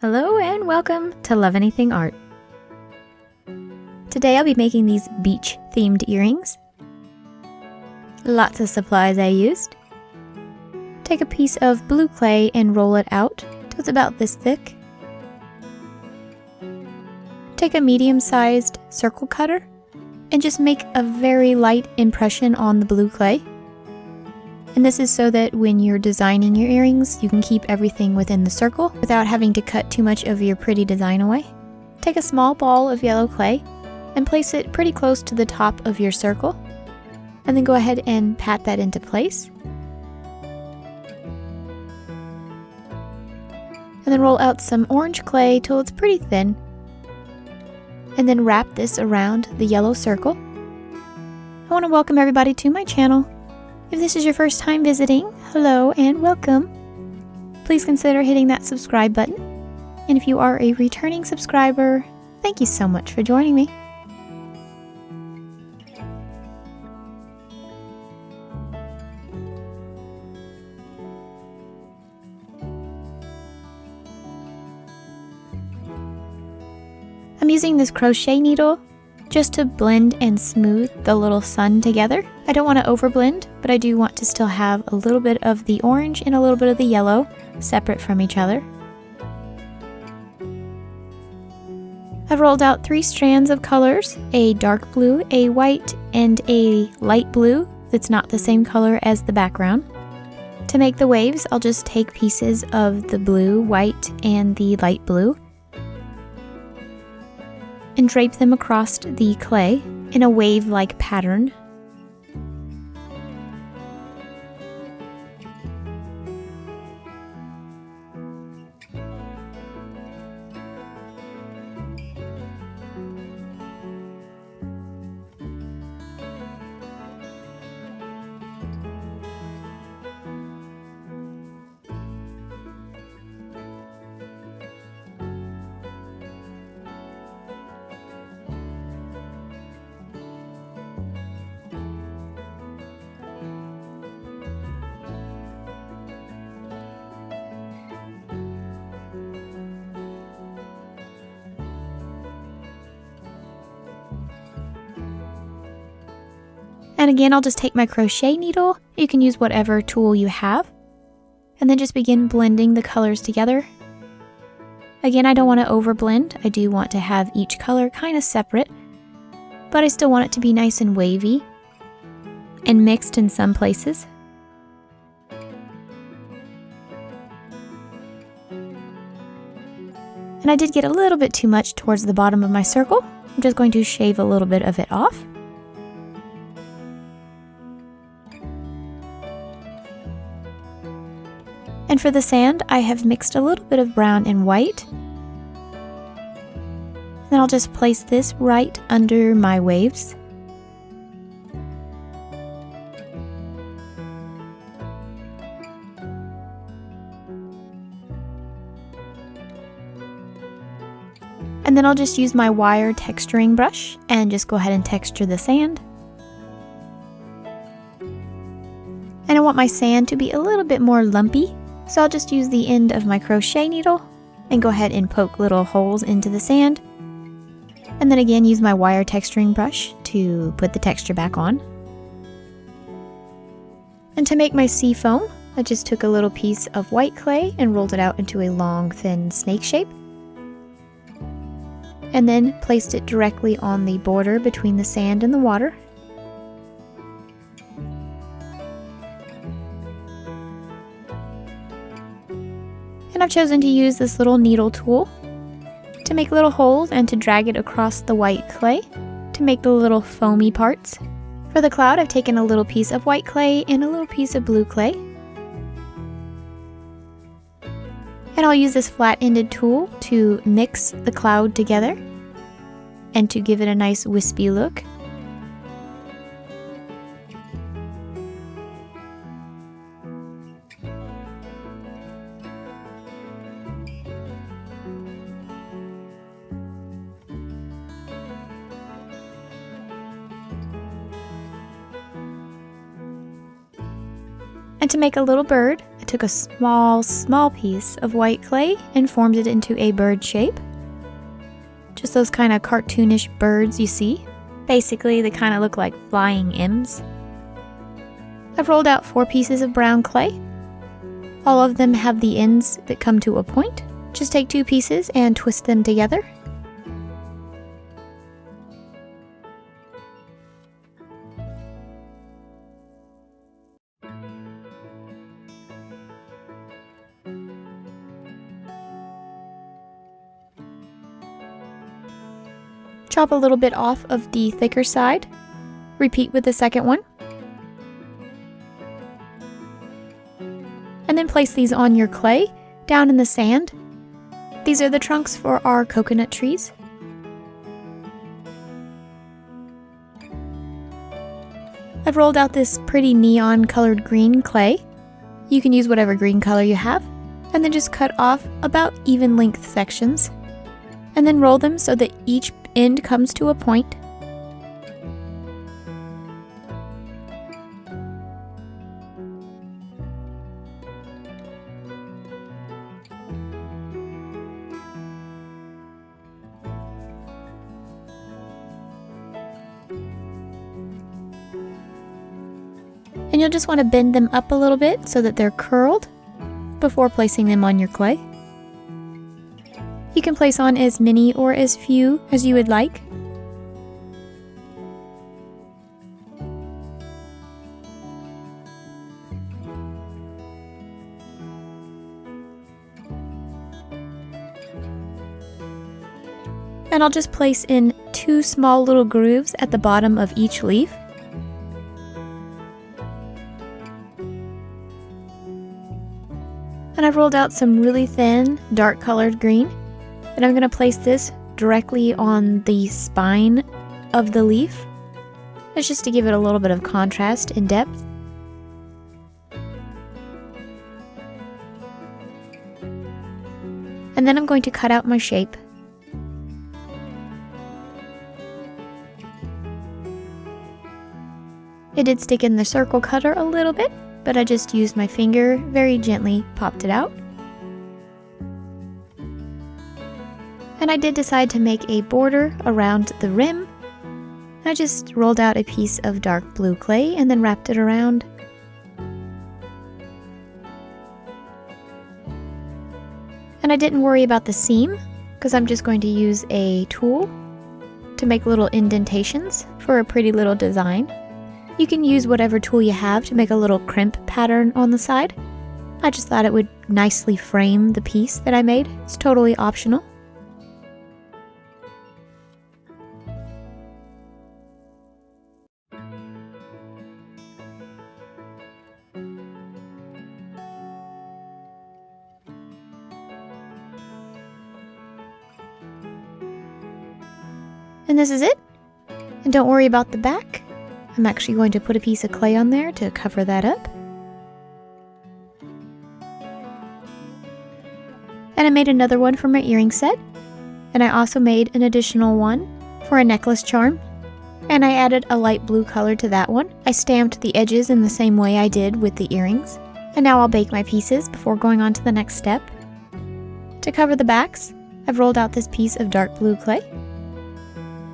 Hello and welcome to Love Anything Art. Today I'll be making these beach themed earrings. Lots of supplies I used. Take a piece of blue clay and roll it out till it's about this thick. Take a medium-sized circle cutter and just make a very light impression on the blue clay. And this is so that when you're designing your earrings, you can keep everything within the circle without having to cut too much of your pretty design away. Take a small ball of yellow clay and place it pretty close to the top of your circle. And then go ahead and pat that into place. And then roll out some orange clay till it's pretty thin. And then wrap this around the yellow circle. I want to welcome everybody to my channel. If this is your first time visiting, hello and welcome. Please consider hitting that subscribe button. And if you are a returning subscriber, thank you so much for joining me. I'm using this crochet needle just to blend and smooth the little sun together. I don't want to overblend, but I do want to still have a little bit of the orange and a little bit of the yellow separate from each other. I've rolled out 3 strands of colors, a dark blue, a white, and a light blue that's not the same color as the background. To make the waves, I'll just take pieces of the blue, white, and the light blue and drape them across the clay in a wave-like pattern. And again, I'll just take my crochet needle. You can use whatever tool you have. And then just begin blending the colors together. Again, I don't want to overblend. I do want to have each color kind of separate, but I still want it to be nice and wavy and mixed in some places. And I did get a little bit too much towards the bottom of my circle. I'm just going to shave a little bit of it off. And for the sand, I have mixed a little bit of brown and white. Then I'll just place this right under my waves. And then I'll just use my wire texturing brush and just go ahead and texture the sand. And I want my sand to be a little bit more lumpy. So I'll just use the end of my crochet needle and go ahead and poke little holes into the sand. And then again use my wire texturing brush to put the texture back on. And to make my sea foam, I just took a little piece of white clay and rolled it out into a long, thin snake shape. And then placed it directly on the border between the sand and the water. And I've chosen to use this little needle tool to make little holes and to drag it across the white clay to make the little foamy parts. For the cloud, I've taken a little piece of white clay and a little piece of blue clay. And I'll use this flat-ended tool to mix the cloud together and to give it a nice wispy look. And to make a little bird, I took a small piece of white clay and formed it into a bird shape. Just those kind of cartoonish birds you see. Basically, they kind of look like flying M's. I've rolled out 4 pieces of brown clay. All of them have the ends that come to a point. Just take 2 pieces and twist them together. Chop a little bit off of the thicker side. Repeat with the second one. And then place these on your clay, down in the sand. These are the trunks for our coconut trees. I've rolled out this pretty neon colored green clay. You can use whatever green color you have. And then just cut off about even length sections. And then roll them so that each end comes to a point. And you'll just want to bend them up a little bit so that they're curled before placing them on your clay. You can place on as many or as few as you would like. And I'll just place in 2 small little grooves at the bottom of each leaf. And I've rolled out some really thin, dark colored green. And I'm going to place this directly on the spine of the leaf. It's just to give it a little bit of contrast and depth. And then I'm going to cut out my shape. It did stick in the circle cutter a little bit, but I just used my finger, very gently popped it out. And I did decide to make a border around the rim. I just rolled out a piece of dark blue clay and then wrapped it around. And I didn't worry about the seam because I'm just going to use a tool to make little indentations for a pretty little design. You can use whatever tool you have to make a little crimp pattern on the side. I just thought it would nicely frame the piece that I made. It's totally optional. And this is it. And don't worry about the back. I'm actually going to put a piece of clay on there to cover that up. And I made another one for my earring set. And I also made an additional one for a necklace charm. And I added a light blue color to that one. I stamped the edges in the same way I did with the earrings. And now I'll bake my pieces before going on to the next step. To cover the backs, I've rolled out this piece of dark blue clay.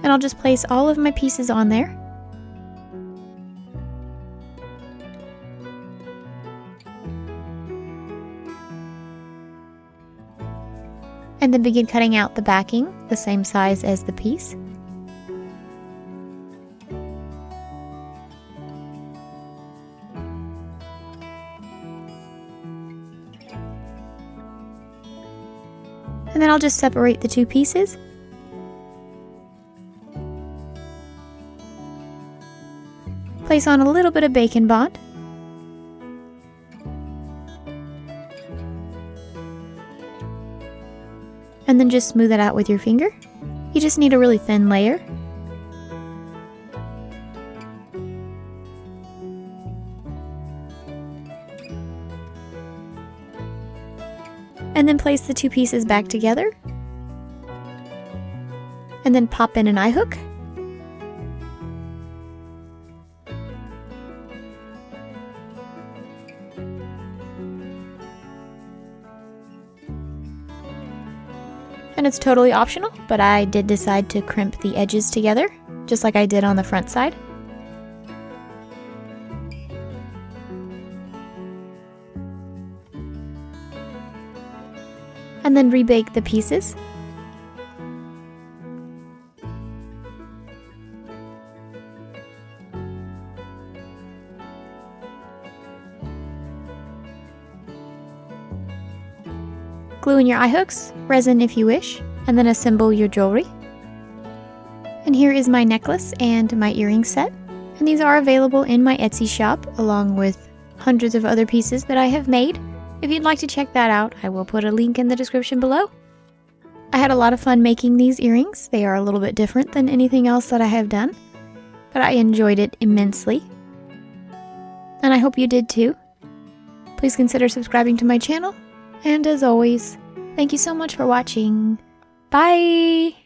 And I'll just place all of my pieces on there. And then begin cutting out the backing the same size as the piece. And then I'll just separate the 2 pieces. Place on a little bit of bacon bond. And then just smooth it out with your finger. You just need a really thin layer. And then place the 2 pieces back together. And then pop in an eye hook. And it's totally optional, but I did decide to crimp the edges together, just like I did on the front side. And then rebake the pieces. Glue in your eye hooks, resin if you wish, and then assemble your jewelry. And here is my necklace and my earring set. And these are available in my Etsy shop, along with hundreds of other pieces that I have made. If you'd like to check that out, I will put a link in the description below. I had a lot of fun making these earrings. They are a little bit different than anything else that I have done, but I enjoyed it immensely. And I hope you did too. Please consider subscribing to my channel. And as always, thank you so much for watching. Bye!